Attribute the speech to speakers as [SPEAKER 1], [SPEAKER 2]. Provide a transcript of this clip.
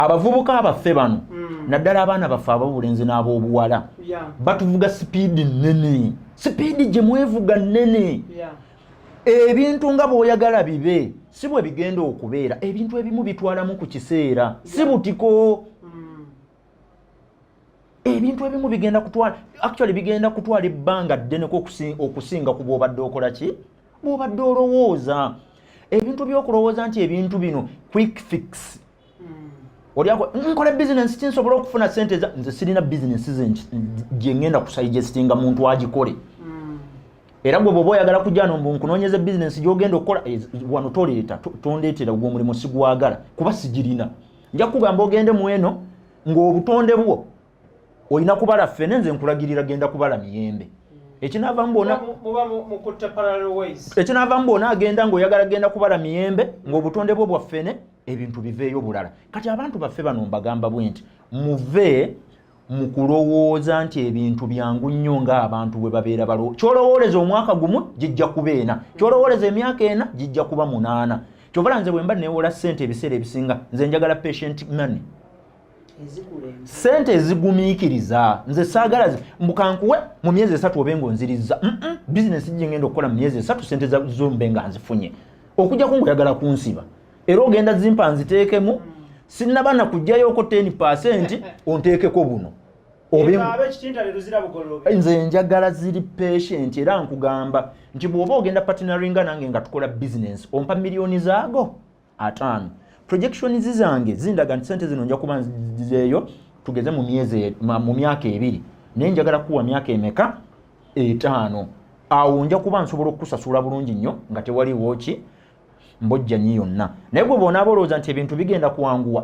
[SPEAKER 1] abavubuka abaffe bano naddala abaana baffe ab'obulenzi n'ab'obuwala batuvuga sipiidi nnene, sipiidi gye mwevuga nnene. Ebintu nga bw'oyagala bibe si bwe bigenda okubeera. Ebintu ebimu bitwalamu ku kiseera, si butiko. Ebintu ebimu bigenda kutwala ebbanga ddeneko okusinga ku bw'obadde okola ki, bw'obadde olowooza. Ebintu by'okulowooza nti ebintu bino quick fix. Oliako nkola business kinsobola okufuna sente nze sirina business gye ngenda kusuggestinga muntu agikole. Era gwe bw'oba oyagala kujja no nkunoonyeze business gy'ogenda okukola wano toleeta tondeetera gwe omulimu sigwagala kuba sigirina. Nja kugamba ogende mu eno ng'obutonde bwo olina kubala ffene, nze nkulagirira genda kubala miyembe. Ekinaavaamu bona agenda ng'oyagala genda kubala miyembe ng'obutonde bwo bwa ffene, ebintu biveeyo bulala. Kati abantu baffe bano mbagamba bwe nti muve mu kulowooza nti ebintu byangu nnyo ng'abantu bwe babeera balowooza. Ky'olowooleza omwaka gumu gijja kuba 4, ky'olowooleza emyaka 4 gijja kuba 8. Ky'ovala nze bwe mba neewola ssente ebiseera ebisinga nze njagala patient money. Sente ezigumiikiriza nze saagala mbukankuwe mu myezi 3 obe ng'onzirizza. Bizinesi gye ngenda okukola mu myezi 3 sente zo mbe nga nzifunye. Okujjako ng'oyagala kunsiba era ogenda zimpa nziteekemu, sinnaba na kuggyayoko 10% onteekeko buno. Nze njagala ziri patient era nkugamba nti bw'oba ogenda partneringa nange nga tukola business ompa miliyoni zaago 5. Projections zange zindaga nti sente zino nja kuba nzizeeyo tugeze mu myaka 2 naye njagala kuwa myaka emeka 5. Awo nja kuba nsobola okukusasula bulungi nnyo nga tewaliwo ki mbojja nyi yonna. Naye gwe bw'onaaba olowooza nti ebintu bigenda kuwanguwa